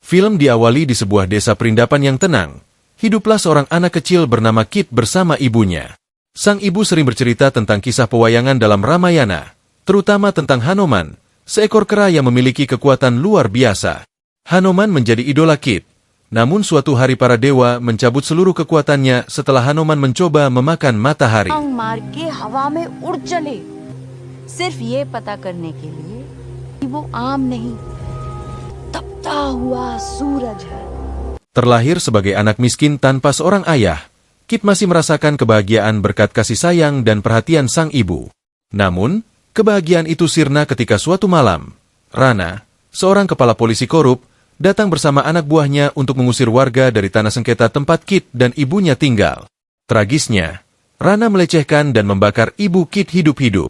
Film diawali di sebuah desa perindapan yang tenang. Hiduplah seorang anak kecil bernama Kit bersama ibunya. Sang ibu sering bercerita tentang kisah pewayangan dalam Ramayana, terutama tentang Hanuman, seekor kera yang memiliki kekuatan luar biasa. Hanuman menjadi idola Kit, namun suatu hari para dewa mencabut seluruh kekuatannya setelah Hanuman mencoba memakan matahari. मार के हवा में उड़ चले सिर्फ ये पता करने के लिए कि वो आम नहीं तपता हुआ सूरज है. Terlahir sebagai anak miskin tanpa seorang ayah, Kit masih merasakan kebahagiaan berkat kasih sayang dan perhatian sang ibu. Namun, kebahagiaan itu sirna ketika suatu malam, Rana, seorang kepala polisi korup, datang bersama anak buahnya untuk mengusir warga dari tanah sengketa tempat Kit dan ibunya tinggal. Tragisnya, Rana melecehkan dan membakar ibu Kit hidup-hidup.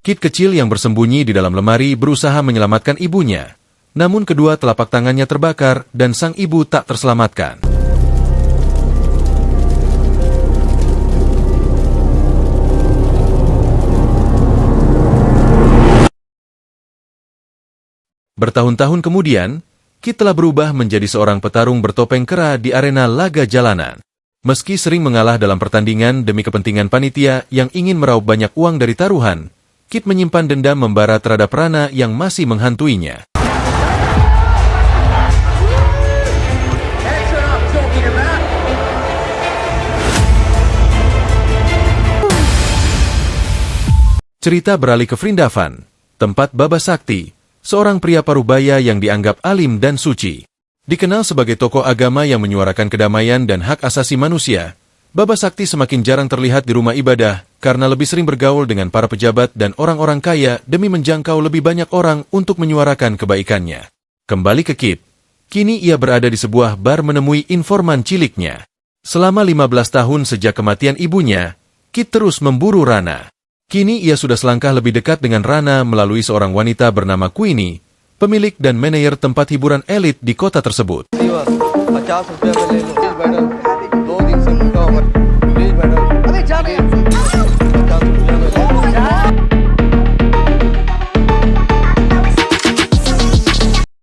Kit kecil yang bersembunyi di dalam lemari berusaha menyelamatkan ibunya. Namun kedua telapak tangannya terbakar dan sang ibu tak terselamatkan. Bertahun-tahun kemudian, Kit telah berubah menjadi seorang petarung bertopeng kera di arena laga jalanan. Meski sering mengalah dalam pertandingan demi kepentingan panitia yang ingin meraup banyak uang dari taruhan, Kit menyimpan dendam membara terhadap Rana yang masih menghantuinya. Cerita beralih ke Vrindavan, tempat Baba Sakti, seorang pria parubaya yang dianggap alim dan suci. Dikenal sebagai tokoh agama yang menyuarakan kedamaian dan hak asasi manusia, Baba Sakti semakin jarang terlihat di rumah ibadah karena lebih sering bergaul dengan para pejabat dan orang-orang kaya demi menjangkau lebih banyak orang untuk menyuarakan kebaikannya. Kembali ke Kit, kini ia berada di sebuah bar menemui informan ciliknya. Selama 15 tahun sejak kematian ibunya, Kit terus memburu Rana. Kini ia sudah selangkah lebih dekat dengan Rana melalui seorang wanita bernama Queenie, pemilik dan manajer tempat hiburan elit di kota tersebut.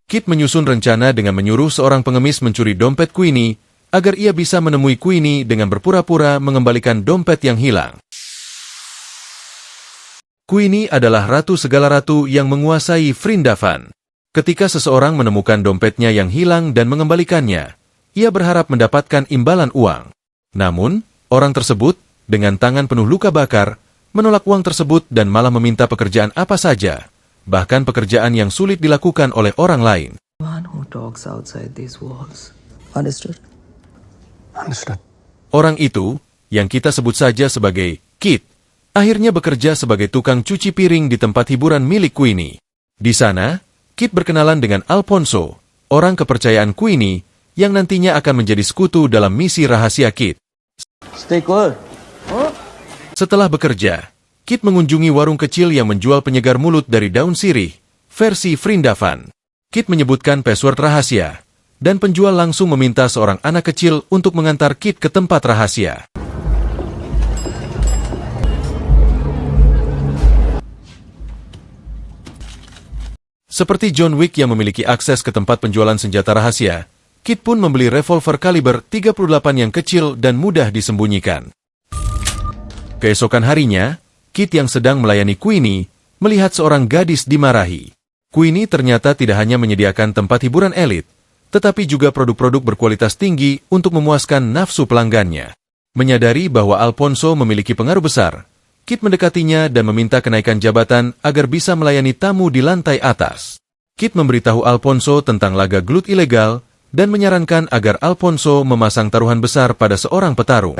Kit menyusun rencana dengan menyuruh seorang pengemis mencuri dompet Queenie agar ia bisa menemui Queenie dengan berpura-pura mengembalikan dompet yang hilang. Queenie adalah ratu segala ratu yang menguasai Vrindavan. Ketika seseorang menemukan dompetnya yang hilang dan mengembalikannya, ia berharap mendapatkan imbalan uang. Namun, orang tersebut, dengan tangan penuh luka bakar, menolak uang tersebut dan malah meminta pekerjaan apa saja, bahkan pekerjaan yang sulit dilakukan oleh orang lain. Orang itu, yang kita sebut saja sebagai Kit, akhirnya bekerja sebagai tukang cuci piring di tempat hiburan milik Queenie. Di sana, Kit berkenalan dengan Alfonso, orang kepercayaan Queenie, yang nantinya akan menjadi sekutu dalam misi rahasia Kit. Setelah bekerja, Kit mengunjungi warung kecil yang menjual penyegar mulut dari daun sirih, versi Vrindavan. Kit menyebutkan password rahasia, dan penjual langsung meminta seorang anak kecil untuk mengantar Kit ke tempat rahasia. Seperti John Wick yang memiliki akses ke tempat penjualan senjata rahasia, Kit pun membeli revolver kaliber 38 yang kecil dan mudah disembunyikan. Keesokan harinya, Kit yang sedang melayani Queenie melihat seorang gadis dimarahi. Queenie ternyata tidak hanya menyediakan tempat hiburan elit, tetapi juga produk-produk berkualitas tinggi untuk memuaskan nafsu pelanggannya. Menyadari bahwa Alfonso memiliki pengaruh besar, Kit mendekatinya dan meminta kenaikan jabatan agar bisa melayani tamu di lantai atas. Kit memberitahu Alfonso tentang laga gelut ilegal dan menyarankan agar Alfonso memasang taruhan besar pada seorang petarung.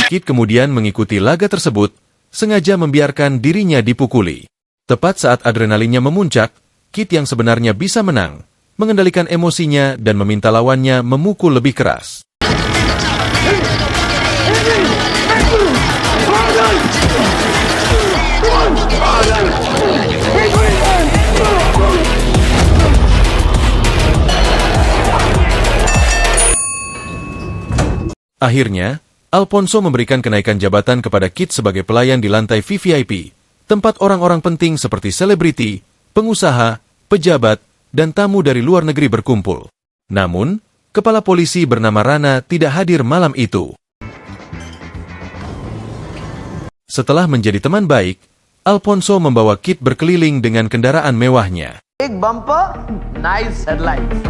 Kit kemudian mengikuti laga tersebut, sengaja membiarkan dirinya dipukuli. Tepat saat adrenalinnya memuncak, Kit yang sebenarnya bisa menang, mengendalikan emosinya dan meminta lawannya memukul lebih keras. Akhirnya, Alfonso memberikan kenaikan jabatan kepada Kit sebagai pelayan di lantai VVIP, tempat orang-orang penting seperti selebriti, pengusaha, pejabat, dan tamu dari luar negeri berkumpul. Namun, kepala polisi bernama Rana tidak hadir malam itu. Setelah menjadi teman baik, Alfonso membawa Kit berkeliling dengan kendaraan mewahnya. Big bumper, nice headlights.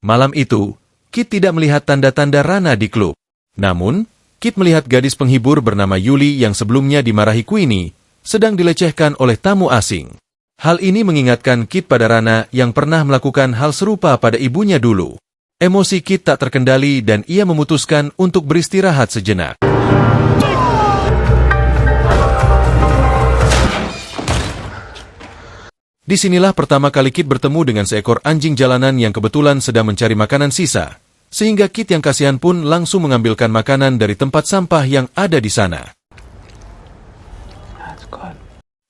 Malam itu, Kit tidak melihat tanda-tanda Rana di klub. Namun, Kit melihat gadis penghibur bernama Yuli yang sebelumnya dimarahi Queenie, sedang dilecehkan oleh tamu asing. Hal ini mengingatkan Kit pada Rana yang pernah melakukan hal serupa pada ibunya dulu. Emosi Kit tak terkendali dan ia memutuskan untuk beristirahat sejenak. Disinilah pertama kali Kit bertemu dengan seekor anjing jalanan yang kebetulan sedang mencari makanan sisa, sehingga Kit yang kasihan pun langsung mengambilkan makanan dari tempat sampah yang ada di sana.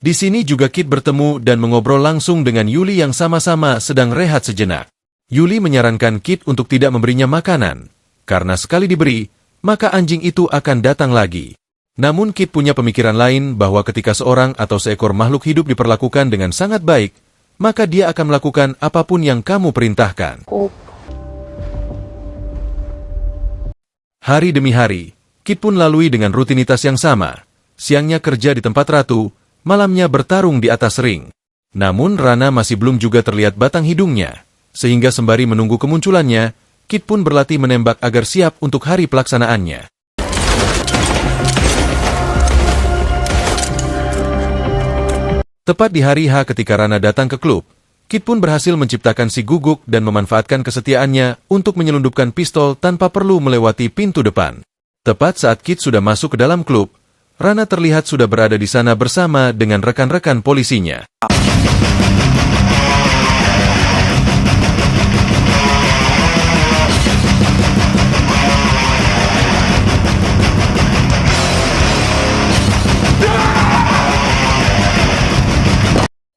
Di sini juga Kit bertemu dan mengobrol langsung dengan Yuli yang sama-sama sedang rehat sejenak. Yuli menyarankan Kit untuk tidak memberinya makanan, karena sekali diberi, maka anjing itu akan datang lagi. Namun Kit punya pemikiran lain bahwa ketika seorang atau seekor makhluk hidup diperlakukan dengan sangat baik, maka dia akan melakukan apapun yang kamu perintahkan. Hari demi hari, Kit pun lalui dengan rutinitas yang sama. Siangnya kerja di tempat ratu, malamnya bertarung di atas ring. Namun Rana masih belum juga terlihat batang hidungnya, sehingga sembari menunggu kemunculannya, Kit pun berlatih menembak agar siap untuk hari pelaksanaannya. Tepat di hari H ketika Rana datang ke klub, Kit pun berhasil menciptakan si guguk dan memanfaatkan kesetiaannya untuk menyelundupkan pistol tanpa perlu melewati pintu depan. Tepat saat Kit sudah masuk ke dalam klub, Rana terlihat sudah berada di sana bersama dengan rekan-rekan polisinya.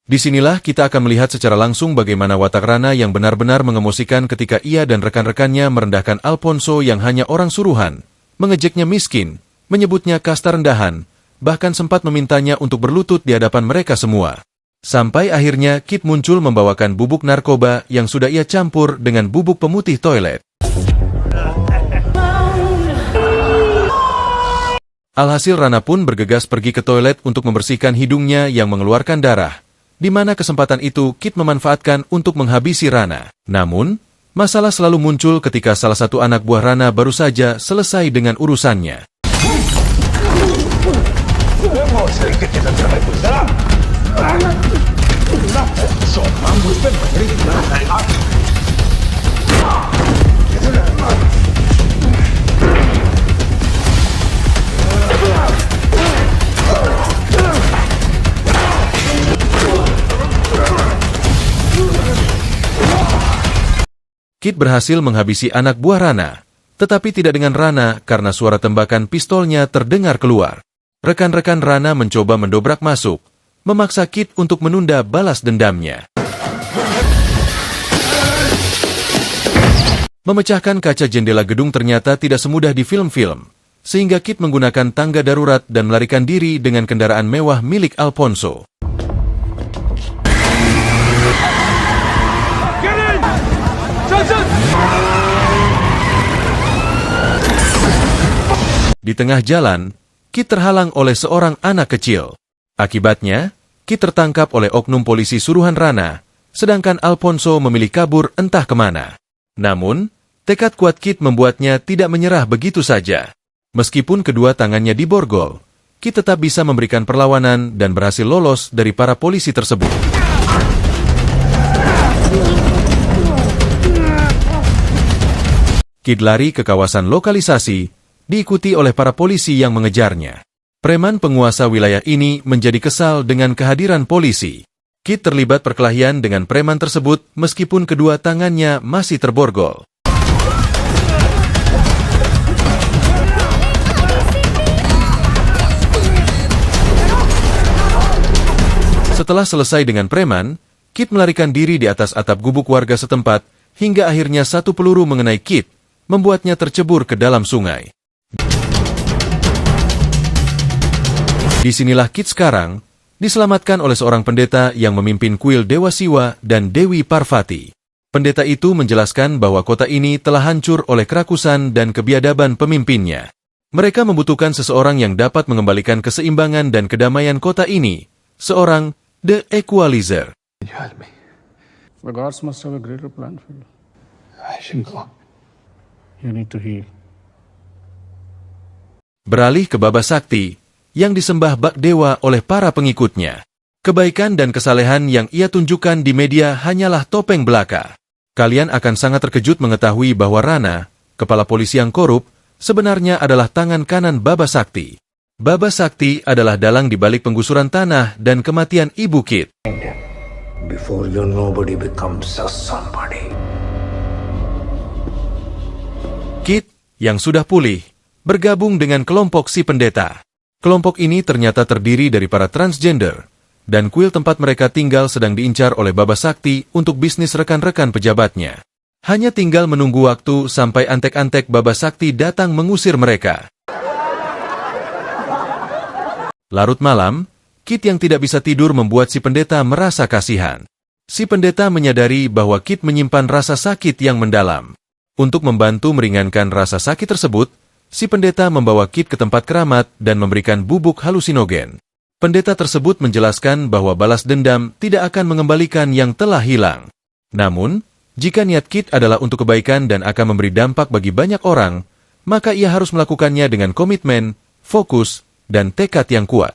Disinilah kita akan melihat secara langsung bagaimana watak Rana yang benar-benar mengemosikan ketika ia dan rekan-rekannya merendahkan Alfonso yang hanya orang suruhan, mengejeknya miskin, menyebutnya kasta rendahan, bahkan sempat memintanya untuk berlutut di hadapan mereka semua. Sampai akhirnya Kit muncul membawakan bubuk narkoba yang sudah ia campur dengan bubuk pemutih toilet. Alhasil Rana pun bergegas pergi ke toilet untuk membersihkan hidungnya yang mengeluarkan darah. Di mana kesempatan itu Kit memanfaatkan untuk menghabisi Rana. Namun, masalah selalu muncul ketika salah satu anak buah Rana baru saja selesai dengan urusannya. Kit berhasil menghabisi anak buah Rana, tetapi tidak dengan Rana karena suara tembakan pistolnya terdengar keluar. Rekan-rekan Rana mencoba mendobrak masuk, memaksa Kit untuk menunda balas dendamnya. Memecahkan kaca jendela gedung ternyata tidak semudah di film-film, sehingga Kit menggunakan tangga darurat dan melarikan diri dengan kendaraan mewah milik Alfonso. Di tengah jalan, Kit terhalang oleh seorang anak kecil. Akibatnya, Kit tertangkap oleh oknum polisi suruhan Rana, sedangkan Alfonso memilih kabur entah kemana. Namun, tekad kuat Kit membuatnya tidak menyerah begitu saja. Meskipun kedua tangannya diborgol, Kit tetap bisa memberikan perlawanan dan berhasil lolos dari para polisi tersebut. Kit lari ke kawasan lokalisasi, diikuti oleh para polisi yang mengejarnya. Preman penguasa wilayah ini menjadi kesal dengan kehadiran polisi. Kit terlibat perkelahian dengan preman tersebut meskipun kedua tangannya masih terborgol. Setelah selesai dengan preman, Kit melarikan diri di atas atap gubuk warga setempat hingga akhirnya satu peluru mengenai Kit, membuatnya tercebur ke dalam sungai. Disinilah Kit sekarang diselamatkan oleh seorang pendeta yang memimpin kuil Dewa Siwa dan Dewi Parvati. Pendeta itu menjelaskan bahwa kota ini telah hancur oleh kerakusan dan kebiadaban pemimpinnya. Mereka membutuhkan seseorang yang dapat mengembalikan keseimbangan dan kedamaian kota ini, seorang The Equalizer. You help me. The gods must have a greater plan for you. I should go. You need to heal. Beralih ke Baba Sakti, yang disembah bak dewa oleh para pengikutnya. Kebaikan dan kesalehan yang ia tunjukkan di media hanyalah topeng belaka. Kalian akan sangat terkejut mengetahui bahwa Rana, kepala polisi yang korup, sebenarnya adalah tangan kanan Baba Sakti. Baba Sakti adalah dalang di balik penggusuran tanah dan kematian ibu Kit. Before your nobody becomes a somebody. Kit, yang sudah pulih, bergabung dengan kelompok si pendeta. Kelompok ini ternyata terdiri dari para transgender, dan kuil tempat mereka tinggal sedang diincar oleh Baba Sakti untuk bisnis rekan-rekan pejabatnya. Hanya tinggal menunggu waktu sampai antek-antek Baba Sakti datang mengusir mereka. Larut malam, Kit yang tidak bisa tidur membuat si pendeta merasa kasihan. Si pendeta menyadari bahwa Kit menyimpan rasa sakit yang mendalam. Untuk membantu meringankan rasa sakit tersebut, si pendeta membawa Kit ke tempat keramat dan memberikan bubuk halusinogen. Pendeta tersebut menjelaskan bahwa balas dendam tidak akan mengembalikan yang telah hilang. Namun, jika niat Kit adalah untuk kebaikan dan akan memberi dampak bagi banyak orang, maka ia harus melakukannya dengan komitmen, fokus, dan tekad yang kuat.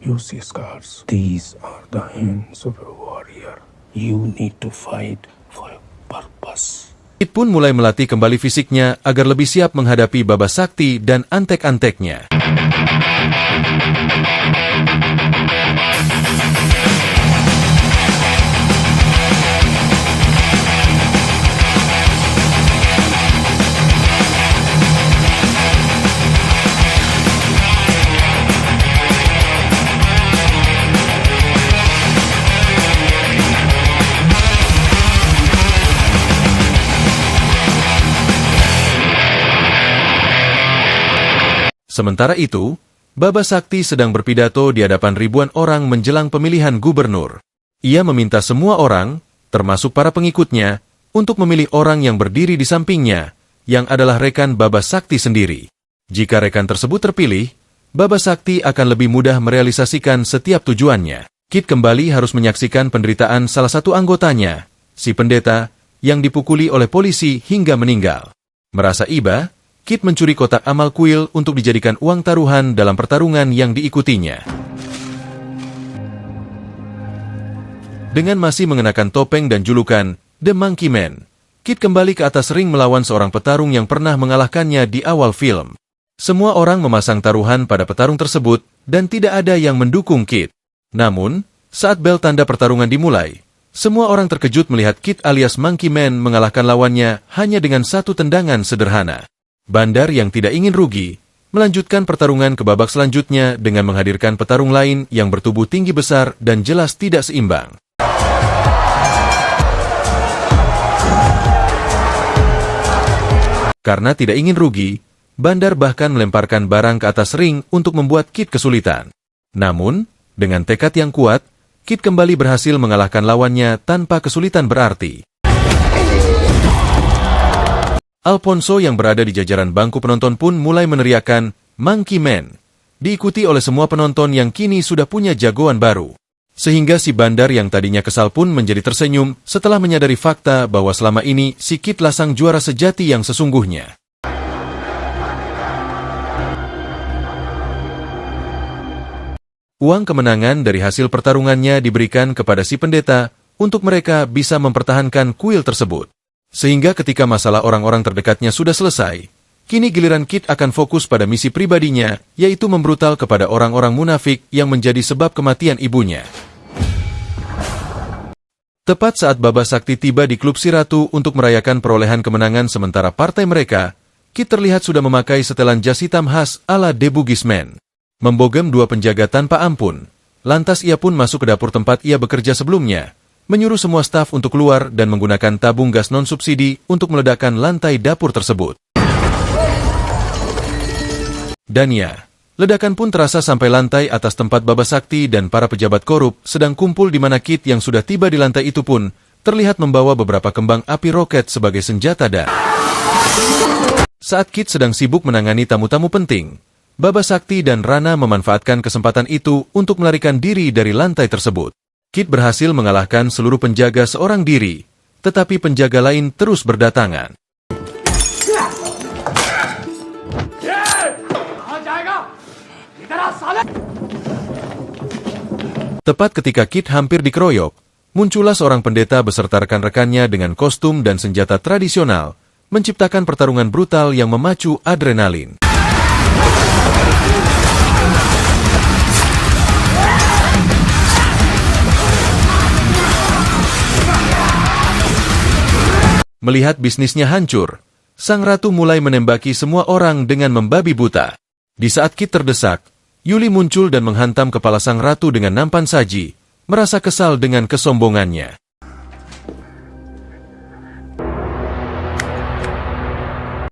You see scars. These are the hands of a warrior. You need to fight for a purpose. Kit pun mulai melatih kembali fisiknya agar lebih siap menghadapi Baba Sakti dan antek-anteknya. Sementara itu, Baba Sakti sedang berpidato di hadapan ribuan orang menjelang pemilihan gubernur. Ia meminta semua orang, termasuk para pengikutnya, untuk memilih orang yang berdiri di sampingnya, yang adalah rekan Baba Sakti sendiri. Jika rekan tersebut terpilih, Baba Sakti akan lebih mudah merealisasikan setiap tujuannya. Kit kembali harus menyaksikan penderitaan salah satu anggotanya, si pendeta, yang dipukuli oleh polisi hingga meninggal. Merasa iba, Kit mencuri kotak amal kuil untuk dijadikan uang taruhan dalam pertarungan yang diikutinya. Dengan masih mengenakan topeng dan julukan The Monkey Man, Kit kembali ke atas ring melawan seorang petarung yang pernah mengalahkannya di awal film. Semua orang memasang taruhan pada petarung tersebut dan tidak ada yang mendukung Kit. Namun, saat bel tanda pertarungan dimulai, semua orang terkejut melihat Kit alias Monkey Man mengalahkan lawannya hanya dengan satu tendangan sederhana. Bandar yang tidak ingin rugi, melanjutkan pertarungan ke babak selanjutnya dengan menghadirkan petarung lain yang bertubuh tinggi besar dan jelas tidak seimbang. Karena tidak ingin rugi, Bandar bahkan melemparkan barang ke atas ring untuk membuat Kit kesulitan. Namun, dengan tekad yang kuat, Kit kembali berhasil mengalahkan lawannya tanpa kesulitan berarti. Alfonso yang berada di jajaran bangku penonton pun mulai meneriakkan Monkey Man, diikuti oleh semua penonton yang kini sudah punya jagoan baru. Sehingga si Bandar yang tadinya kesal pun menjadi tersenyum setelah menyadari fakta bahwa selama ini si Kit lah sang juara sejati yang sesungguhnya. Uang kemenangan dari hasil pertarungannya diberikan kepada si pendeta untuk mereka bisa mempertahankan kuil tersebut. Sehingga ketika masalah orang-orang terdekatnya sudah selesai, kini giliran Kit akan fokus pada misi pribadinya, yaitu membrutal kepada orang-orang munafik yang menjadi sebab kematian ibunya. Tepat saat Baba Sakti tiba di klub si Ratu untuk merayakan perolehan kemenangan sementara partai mereka, Kit terlihat sudah memakai setelan jas hitam khas ala The Bugisman. Membogem dua penjaga tanpa ampun, lantas ia pun masuk ke dapur tempat ia bekerja sebelumnya, menyuruh semua staf untuk keluar dan menggunakan tabung gas non-subsidi untuk meledakkan lantai dapur tersebut. Dan ya, ledakan pun terasa sampai lantai atas tempat Baba Sakti dan para pejabat korup sedang kumpul di mana Kit yang sudah tiba di lantai itu pun terlihat membawa beberapa kembang api roket sebagai senjata dan saat Kit sedang sibuk menangani tamu-tamu penting, Baba Sakti dan Rana memanfaatkan kesempatan itu untuk melarikan diri dari lantai tersebut. Kit berhasil mengalahkan seluruh penjaga seorang diri, tetapi penjaga lain terus berdatangan. Tepat ketika Kit hampir dikeroyok, muncullah seorang pendeta beserta rekan-rekannya dengan kostum dan senjata tradisional, menciptakan pertarungan brutal yang memacu adrenalin. Melihat bisnisnya hancur, sang ratu mulai menembaki semua orang dengan membabi buta. Di saat Kit terdesak, Yuli muncul dan menghantam kepala sang ratu dengan nampan saji, merasa kesal dengan kesombongannya.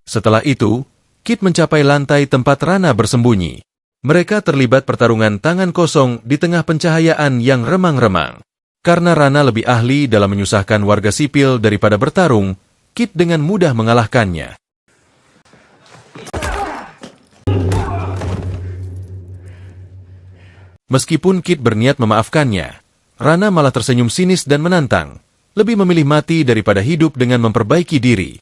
Setelah itu, Kit mencapai lantai tempat Rana bersembunyi. Mereka terlibat pertarungan tangan kosong di tengah pencahayaan yang remang-remang. Karena Rana lebih ahli dalam menyusahkan warga sipil daripada bertarung, Kit dengan mudah mengalahkannya. Meskipun Kit berniat memaafkannya, Rana malah tersenyum sinis dan menantang, lebih memilih mati daripada hidup dengan memperbaiki diri.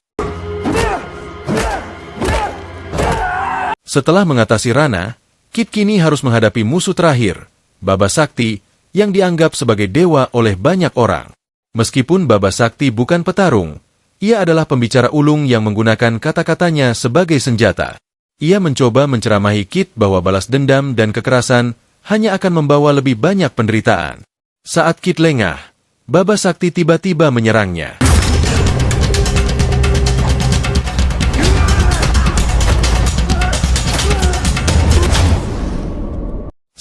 Setelah mengatasi Rana, Kit kini harus menghadapi musuh terakhir, Baba Sakti, yang dianggap sebagai dewa oleh banyak orang. Meskipun Baba Sakti bukan petarung, ia adalah pembicara ulung yang menggunakan kata-katanya sebagai senjata. Ia mencoba menceramahi Kit bahwa balas dendam dan kekerasan hanya akan membawa lebih banyak penderitaan. Saat Kit lengah, Baba Sakti tiba-tiba menyerangnya.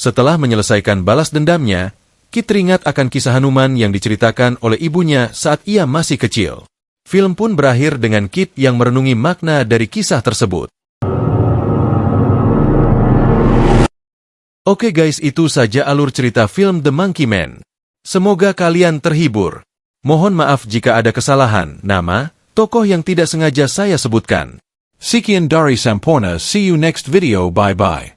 Setelah menyelesaikan balas dendamnya, Kit teringat akan kisah Hanuman yang diceritakan oleh ibunya saat ia masih kecil. Film pun berakhir dengan Kit yang merenungi makna dari kisah tersebut. Oke guys, itu saja alur cerita film The Monkey Man. Semoga kalian terhibur. Mohon maaf jika ada kesalahan nama, tokoh yang tidak sengaja saya sebutkan. Sekian dari Samporna, see you next video, bye-bye.